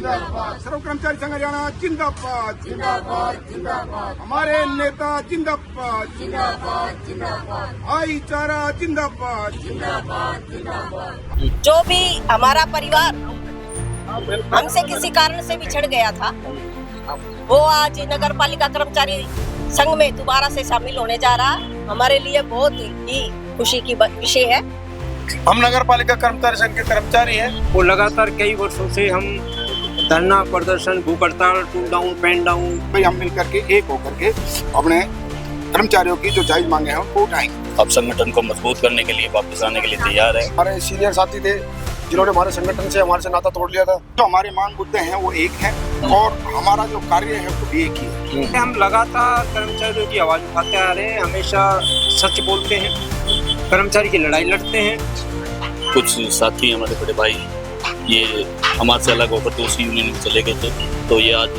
जिंदाबाद। सर्व कर्मचारी संघ हरियाणा जिंदाबाद जिंदाबाद जिंदाबाद हमारे नेता जिंदाबाद जिंदाबाद जिंदाबाद भाईचारा जिंदाबाद जिंदाबाद जिंदाबाद। जो भी हमारा परिवार हमसे किसी कारण से बिछड़ गया था, वो आज नगर पालिका कर्मचारी संघ में दोबारा से शामिल होने जा रहा। हमारे लिए बहुत ही खुशी की विषय है। हम नगर पालिका कर्मचारी संघ के कर्मचारी हैं। वो लगातार कई वर्षों से हम धरना प्रदर्शन, भूख हड़ताल, टूल डाउन, पेन डाउन, भाई हम मिल करके एक होकर के अपने कर्मचारियों की जो जायज मांगे हैं उनको उठाएंगे। अब संगठन को मजबूत करने के लिए वापस आने के लिए तैयार है। हमारे सीनियर साथी थे जिन्होंने हमारे संगठन से हमारे से नाता तोड़ लिया था। जो हमारे मांग मुद्दे हैं वो एक है और हमारा जो कार्य है वो भी एक ही है। हम लगातार कर्मचारियों की आवाज उठाते आ रहे हैं, हमेशा सच बोलते हैं, कर्मचारी की लड़ाई लड़ते हैं। कुछ साथी हमारे बड़े भाई ये हमारे से अलग होकर दूसरी यूनियन में चले गए थे, तो ये आज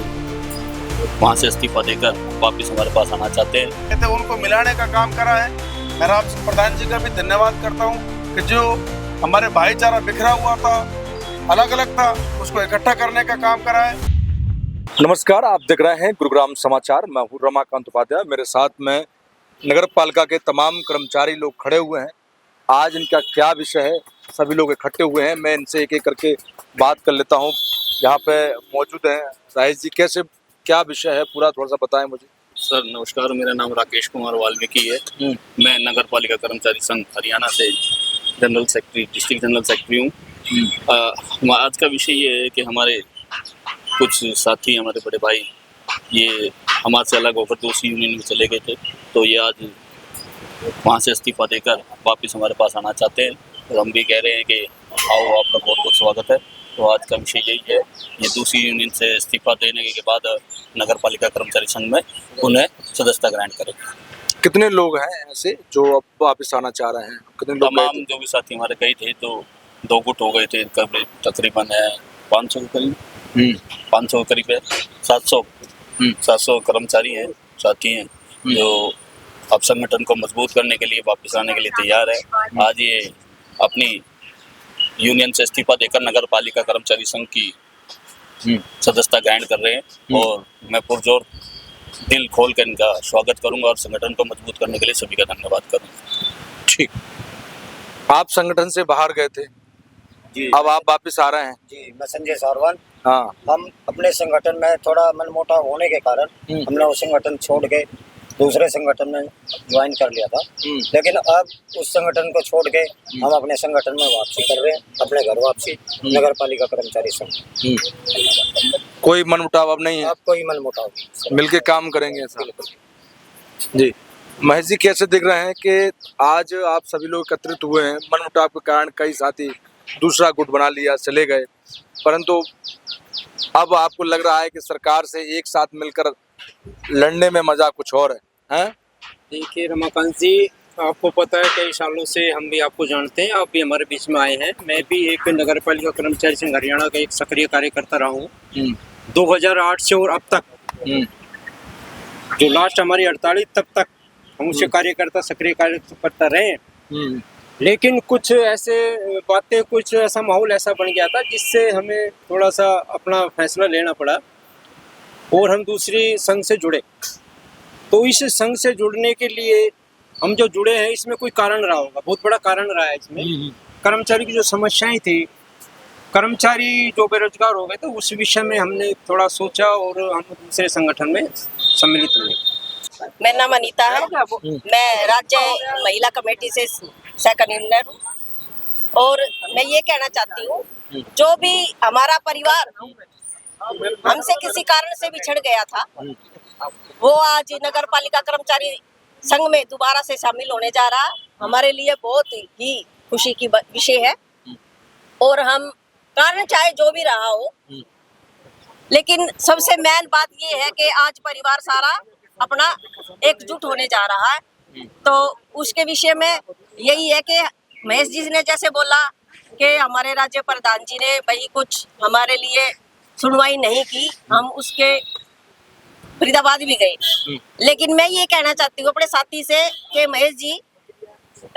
वहाँ से इस्तीफा देकर वापस हमारे पास आना चाहते हैं। तो उनको मिलाने का काम करा है। मैं राम सिंह प्रधान जी का भी धन्यवाद करता हूँ कि जो हमारे भाईचारा बिखरा हुआ था, अलग अलग था, उसको इकट्ठा करने का काम करा है। नमस्कार, आप देख रहे हैं गुरुग्राम समाचार। मैं हूँ रमाकांत उपाध्याय। मेरे साथ में नगर पालिका के तमाम कर्मचारी लोग खड़े हुए हैं। आज इनका क्या विषय है, सभी लोग इकट्ठे हुए हैं। मैं इनसे एक एक करके बात कर लेता हूँ। यहाँ पे मौजूद हैं राजेश जी। कैसे, क्या विषय है, पूरा थोड़ा सा बताएं मुझे। सर नमस्कार, मेरा नाम राकेश कुमार वाल्मीकि है। मैं नगर पालिका कर्मचारी संघ हरियाणा से general secretary, district general secretary हूँ। आज का विषय ये है कि हमारे कुछ साथी हमारे बड़े भाई ये हमारे से अलग होकर दूसरी यूनियन में चले गए थे, तो ये आज वहाँ से इस्तीफा देकर वापस हमारे पास आना चाहते हैं। और हम भी कह रहे हैं कि आओ, आपका बहुत बहुत स्वागत है। तो आज का विषय यही है, ये दूसरी यूनियन से इस्तीफा देने के बाद नगर पालिका कर्मचारी संघ में उन्हें सदस्यता ग्रहण करेंगे। कितने लोग हैं ऐसे जो अब वापस आना चाह रहे हैं? कितने लोग तमाम जो भी साथी हमारे गए थे तो 2 गुट हो गए थे, तकरीबन है 500 के करीब, 500 के करीब है, 700 कर्मचारी हैं, साथी हैं जो अब संगठन को मजबूत करने के लिए वापस आने के लिए तैयार है। आज ये अपनी यूनियन से इस्तीफा देकर नगर पालिका कर्मचारी संघ की सदस्यता ग्रहण कर रहे हैं और मैं पुरजोर दिल खोल कर इनका स्वागत करूंगा और संगठन को मजबूत करने के लिए सभी का धन्यवाद करूंगा। ठीक, आप संगठन से बाहर गए थे जी, अब आप वापस आ रहे हैं। जी मैं संजय सारवान। हाँ, हम अपने संगठन में थोड़ा मनमुटाव होने के कारण हमने वो संगठन छोड़ के दूसरे संगठन में ज्वाइन कर लिया था, लेकिन अब उस संगठन को छोड़ के हम अपने संगठन में वापसी कर रहे हैं, अपने घर वापसी, नगर पालिका कर्मचारी संघ। कोई मनमुटाव अब नहीं है? अब कोई मनमुटाव नहीं, मिलके काम करेंगे ऐसा? जी, महेश जी कैसे दिख रहे हैं कि आज आप सभी लोग एकत्रित हुए हैं, मनमुटाव के कारण कई साथी दूसरा गुट बना लिया, चले गए, परंतु अब आपको लग रहा है कि सरकार से एक साथ मिलकर लड़ने में मजा कुछ और है, हैं? देखिए रमाकांत जी, आपको पता है कई सालों से हम भी आपको जानते हैं, आप भी हमारे बीच में आए हैं। मैं भी एक नगर पालिका कर्मचारी संघ हरियाणा का एक सक्रिय कार्यकर्ता रहा हूँ 2008 से, और अब तक जो लास्ट हमारी हड़ताल तब तक हम उससे कार्यकर्ता, सक्रिय कार्यकर्ता रहे हैं। लेकिन कुछ ऐसे बातें, कुछ ऐसा माहौल ऐसा बन गया था जिससे हमें थोड़ा सा अपना फैसला लेना पड़ा और हम दूसरी संघ से जुड़े। तो इस संघ से जुड़ने के लिए हम जो जुड़े हैं, इसमें कोई कारण रहा होगा, बहुत बड़ा कारण रहा है इसमें। कर्मचारी की जो समस्याएं थी, कर्मचारी जो बेरोजगार हो गए थे, उस विषय में हमने थोड़ा सोचा और हम दूसरे संगठन में सम्मिलित हुए। मेरा नाम अनीता है, मैं राज्य महिला कमेटी से सेकंड यूनियर हूँ। और मैं ये कहना चाहती हूँ, जो भी हमारा परिवार हमसे किसी कारण से बिछड़ गया था, वो आज नगर पालिका कर्मचारी संघ में दोबारा से शामिल होने जा रहा। हमारे लिए बहुत ही खुशी की विषय है और हम कारण चाहे जो भी रहा हो, लेकिन सबसे मेन बात ये है कि आज परिवार सारा अपना एकजुट होने जा रहा है। तो उसके विषय में यही है कि महेश जी ने जैसे बोला कि हमारे राज्य प्रधान जी ने भाई कुछ हमारे लिए सुनवाई नहीं की, हम उसके फरीदाबाद भी गए। लेकिन मैं ये कहना चाहती हूँ अपने साथी से कि महेश जी,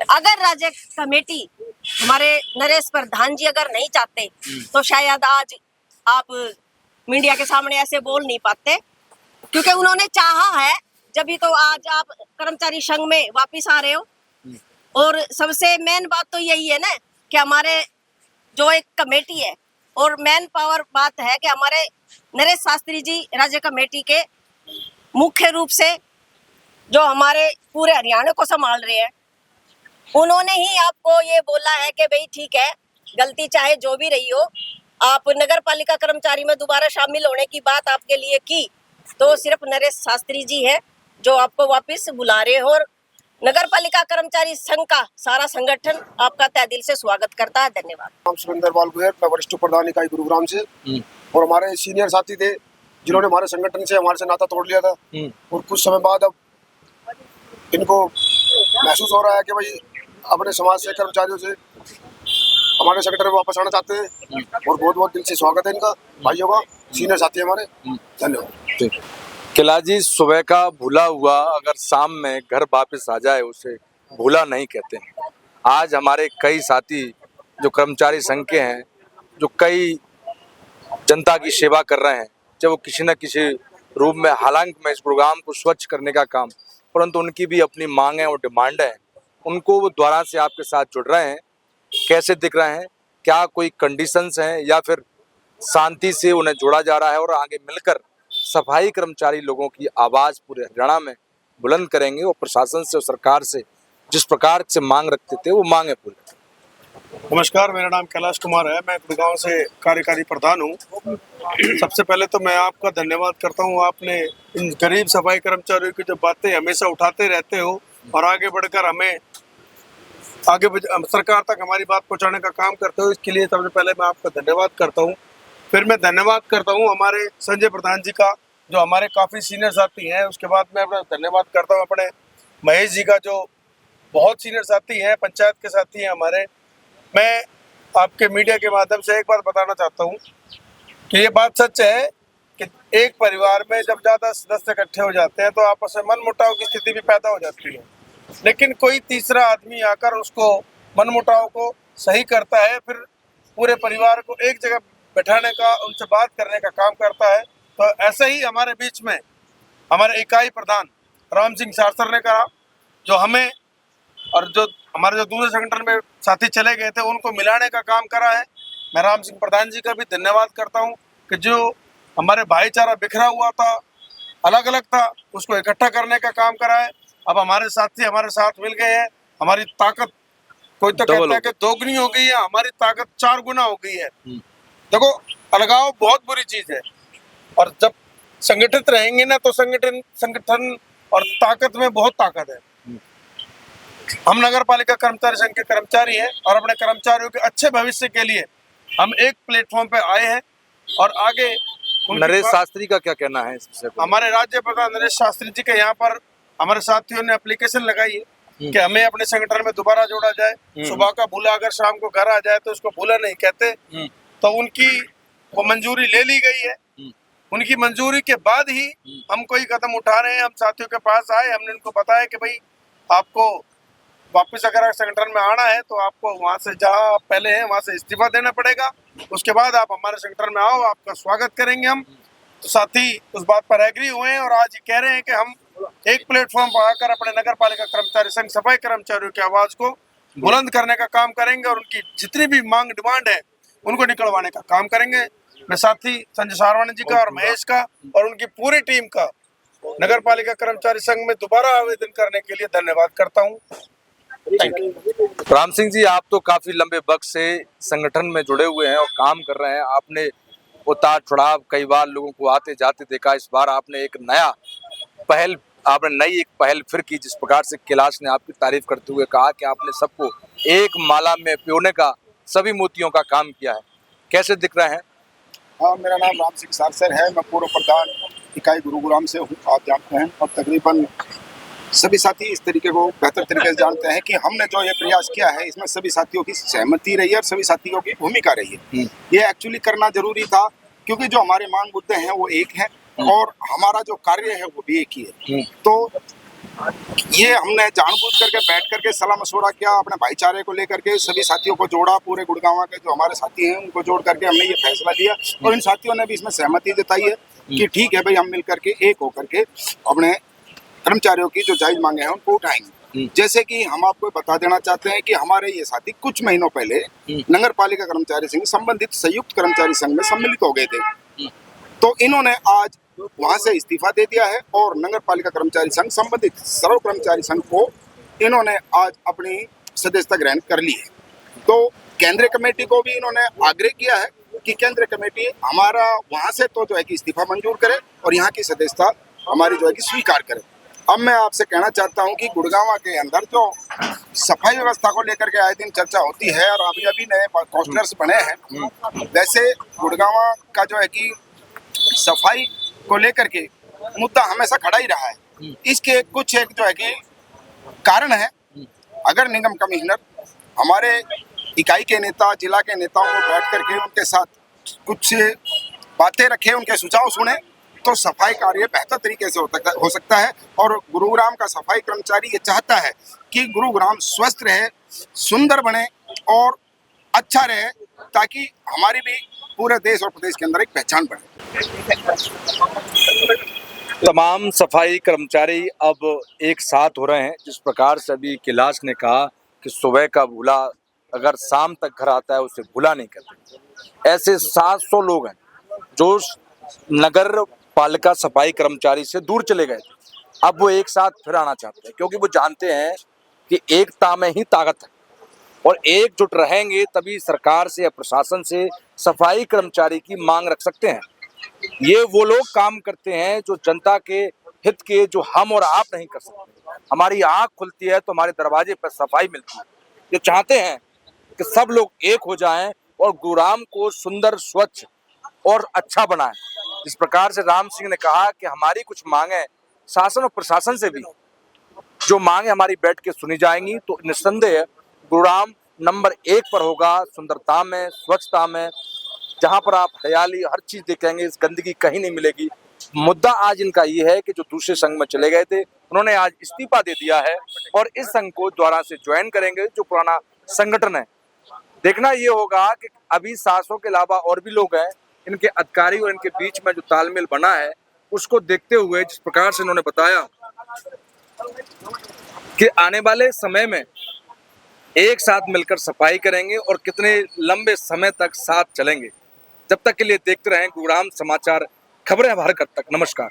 अगर राज्य कमेटी हमारे नरेश प्रधान जी अगर नहीं चाहते तो शायद आज आप मीडिया के सामने ऐसे बोल नहीं पाते, क्योंकि उन्होंने चाहा है, जब तो आज आप कर्मचारी संघ में वापिस आ रहे हो। और सबसे मेन बात तो यही है ना कि हमारे जो एक कमेटी है, और मेन पावर बात है कि हमारे नरेश शास्त्री जी राज्य कमेटी के मुख्य रूप से जो हमारे पूरे हरियाणा को संभाल रहे हैं, उन्होंने ही आपको ये बोला है कि भाई ठीक है, गलती चाहे जो भी रही हो, आप नगर पालिका कर्मचारी में दोबारा शामिल होने की बात आपके लिए की, तो सिर्फ नरेश शास्त्री जी है जो आपको वापस बुला रहे हो। और नगर पालिका कर्मचारी संघ का सारा संगठन आपका तहे दिल से स्वागत करता है। धन्यवाद। नाम सुरेंद्र पाल गुहेर, मैं वरिष्ठ प्रधान इकाई गुरुग्राम से, और हमारे सीनियर साथी थे जिन्होंने हमारे संगठन से हमारे से नाता तोड़ लिया था, और कुछ समय बाद अब इनको महसूस हो रहा है कि भाई अपने समाज से कर्मचारियों से हमारे संगठन में वापस आना चाहते हैं, और बहुत बहुत दिल से स्वागत है इनका, भाइयों का, सीनियर साथी हमारे। धन्यवाद। किला जी, सुबह का भूला हुआ अगर शाम में घर वापस आ जाए उसे भूला नहीं कहते हैं। आज हमारे कई साथी जो कर्मचारी संघ के हैं, जो कई जनता की सेवा कर रहे हैं, चाहे वो किसी न किसी रूप में, हालांकि मैं इस प्रोग्राम को स्वच्छ करने का काम, परंतु उनकी भी अपनी मांग है और डिमांड है, उनको वो दोबारा से आपके साथ जुड़ रहे हैं। कैसे दिख रहे हैं, क्या कोई कंडीशंस हैं, या फिर शांति से उन्हें जोड़ा जा रहा है और आगे मिलकर सफाई कर्मचारी लोगों की आवाज़ पूरे हरियाणा में बुलंद करेंगे, और प्रशासन से और सरकार से जिस प्रकार से मांग रखते थे वो मांगे पूरी। नमस्कार, मेरा नाम कैलाश कुमार है, मैं गुड़गांव से कार्यकारी प्रधान हूँ। सबसे पहले तो मैं आपका धन्यवाद करता हूँ, आपने इन गरीब सफाई कर्मचारियों की जो बातें हमेशा उठाते रहते हो और आगे बढ़कर हमें सरकार तक हमारी बात पहुँचाने का काम करते हो, इसके लिए सबसे पहले मैं आपका धन्यवाद करता हूँ। फिर मैं धन्यवाद करता हूँ हमारे संजय प्रधान जी का, जो हमारे काफ़ी सीनियर साथी हैं। उसके बाद मैं अपना धन्यवाद करता हूँ अपने महेश जी का, जो बहुत सीनियर साथी हैं, पंचायत के साथी हैं हमारे। मैं आपके मीडिया के माध्यम से एक बात बताना चाहता हूँ कि ये बात सच है कि एक परिवार में जब ज़्यादा सदस्य इकट्ठे हो जाते हैं तो आपस में मनमुटाव की स्थिति भी पैदा हो जाती है, लेकिन कोई तीसरा आदमी आकर उसको मनमुटाव को सही करता है, फिर पूरे परिवार को एक जगह बैठाने का, उनसे बात करने का काम करता है। तो ऐसे ही हमारे बीच में हमारे इकाई प्रधान राम सिंह सारसर ने कहा, जो हमें और जो हमारे जो दूसरे संगठन में साथी चले गए थे उनको मिलाने का काम करा है। मैं राम सिंह प्रधान जी का भी धन्यवाद करता हूं कि जो हमारे भाईचारा बिखरा हुआ था, अलग अलग था, उसको इकट्ठा करने का काम करा है। अब हमारे साथी हमारे साथ मिल गए हैं, हमारी ताकत कोई तो कहता है कि दोगुनी हो गई है, हमारी ताकत 4 गुना हो गई है। देखो, अलगाव बहुत बुरी चीज है, और जब संगठित रहेंगे ना तो संगठन और ताकत में बहुत ताकत है। हम नगर पालिका कर्मचारी संघ के कर्मचारी हैं, और अपने कर्मचारियों के अच्छे भविष्य के लिए हम एक प्लेटफॉर्म पे आए हैं, और आगे नरेश शास्त्री का क्या कहना है इस विषय पर? हमारे राज्य प्रधान नरेश शास्त्री जी के यहाँ पर हमारे साथियों ने एप्लीकेशन लगाई है कि हमें अपने संगठन में दोबारा जोड़ा जाए। सुबह का भूला अगर शाम को घर आ जाए तो उसको भूला नहीं कहते, तो उनकी वो मंजूरी ले ली गई है। उनकी मंजूरी के बाद ही हम कोई कदम उठा रहे हैं। हम साथियों के पास आए, हमने उनको बताया कि भाई आपको वापस अगर संगठन में आना है तो आपको वहाँ से जहाँ आप पहले हैं वहाँ से इस्तीफा देना पड़ेगा, उसके बाद आप हमारे संगठन में आओ, आपका स्वागत करेंगे हम। तो साथी उस बात पर एग्री हुए हैं, और आज ये कह रहे हैं कि हम एक प्लेटफॉर्म पर आकर अपने नगर पालिका कर्मचारी संघ सफाई कर्मचारियों की आवाज़ को बुलंद करने का काम करेंगे, और उनकी जितनी भी मांग डिमांड है उनको निकलवाने का काम करेंगे। मैं साथी संजय सारवानी जी का और महेश का और उनकी पूरी टीम का नगर पालिका कर्मचारी संघ में दोबारा आवेदन करने के लिए धन्यवाद करता हूँ। राम सिंह जी, आप तो काफी लंबे वक्त से संगठन में जुड़े हुए हैं और काम कर रहे हैं। आपने उतार चढ़ाव कई बार लोगों को आते जाते देखा, इस बार आपने एक नई पहल फिर की, जिस प्रकार से कैलाश ने आपकी तारीफ करते हुए कहा कि आपने सबको एक माला में पिरोने का, सभी मोतियों का काम किया है। कैसे दिख रहे हैं? हाँ, मेरा नाम राम सिंह सारसर है, मैं पूर्व प्रधान इकाई गुरुग्राम से हूँ, आप जानते हैं। और तकरीबन सभी साथी इस तरीके को बेहतर तरीके से जानते हैं कि हमने जो ये प्रयास किया है इसमें सभी साथियों की सहमति रही है और सभी साथियों की भूमिका रही है। ये एक्चुअली करना जरूरी था, क्योंकि जो हमारे मांग मुद्दे हैं वो एक हैं और हमारा जो कार्य है वो भी एक ही है। तो ये हमने जानबूझ करके बैठ करके सलाह मशवरा किया, अपने भाईचारे को लेकर के सभी साथियों को जोड़ा, पूरे गुड़गांव के जो हमारे साथी हैं उनको जोड़ करके हमने ये फैसला लिया और इन साथियों ने भी इसमें सहमति जताई है कि ठीक है भाई, हम मिल करके एक होकर के अपने कर्मचारियों की जो जायज मांगे हैं उनको उठाएंगे। जैसे कि हम आपको बता देना चाहते हैं कि हमारे ये साथी कुछ महीनों पहले नगर पालिका कर्मचारी संघ संबंधित संयुक्त कर्मचारी संघ में सम्मिलित हो गए थे, तो इन्होंने आज वहां से इस्तीफा दे दिया है और नगर पालिका कर्मचारी संघ संबंधित सर्व कर्मचारी संघ को इन्होंने आज अपनी सदस्यता ग्रहण कर ली है। तो केंद्रीय कमेटी को भी इन्होंने आग्रह किया है कि केंद्रीय कमेटी हमारा वहां से तो जो है कि इस्तीफा मंजूर करे और यहाँ की सदस्यता हमारी जो है कि स्वीकार करे। अब मैं आपसे कहना चाहता हूँ कि गुड़गांव के अंदर जो सफाई व्यवस्था को लेकर के आए दिन चर्चा होती है और अभी अभी नए काउंसलर्स बने हैं, वैसे गुड़गांव का जो है कि सफाई को लेकर के मुद्दा हमेशा खड़ा ही रहा है। इसके कुछ एक जो है कि कारण है। अगर निगम कमिश्नर हमारे इकाई के नेता, जिला के नेताओं को बैठ करके उनके साथ कुछ बातें रखें, उनके सुझाव सुने, तो सफाई कार्य बेहतर तरीके से हो सकता है। और गुरुग्राम का सफाई कर्मचारी ये चाहता है कि गुरुग्राम स्वस्थ रहे, सुंदर बने और अच्छा रहे, ताकि हमारी भी पूरे देश और प्रदेश के अंदर एक पहचान बने। तमाम सफाई कर्मचारी अब एक साथ हो रहे हैं। जिस प्रकार से अभी कैलाश ने कहा कि सुबह का भूला अगर शाम तक घर आता है उसे भूला नहीं करते, ऐसे 700 लोग हैं जो नगर पालिका सफाई कर्मचारी से दूर चले गए थे। अब वो एक साथ फिर आना चाहते हैं, क्योंकि वो जानते हैं कि एकता में ही ताकत है और एकजुट रहेंगे तभी सरकार से या प्रशासन से सफाई कर्मचारी की मांग रख सकते हैं। ये वो लोग काम करते हैं जो जनता के हित के, जो हम और आप नहीं कर सकते। हमारी आंख खुलती है तो हमारे दरवाजे पर सफाई मिलती है। ये चाहते हैं कि सब लोग एक हो जाएं और गुरुग्राम को सुंदर, स्वच्छ और अच्छा बनाएं। जिस प्रकार से राम सिंह ने कहा कि हमारी कुछ मांगे शासन और प्रशासन से भी जो मांगे हमारी बैठ के सुनी जाएंगी, तो निस्संदेह गुरुग्राम नंबर 1 पर होगा, सुंदरता में, स्वच्छता में। जहां पर आप हरियाली हर चीज देखेंगे, इस गंदगी कहीं नहीं मिलेगी। मुद्दा आज इनका ये है कि जो दूसरे संघ में चले गए थे उन्होंने आज इस्तीफा दे दिया है और इस संघ को दोबारा से ज्वाइन करेंगे, जो पुराना संगठन है। देखना ये होगा कि अभी 700 के अलावा और भी लोग हैं, इनके अधिकारी और इनके बीच में जो तालमेल बना है उसको देखते हुए, जिस प्रकार से इन्होंने बताया कि आने वाले समय में एक साथ मिलकर सफाई करेंगे और कितने लंबे समय तक साथ चलेंगे। जब तक के लिए देखते रहें गुरुग्राम समाचार, खबरें हर घर तक। नमस्कार।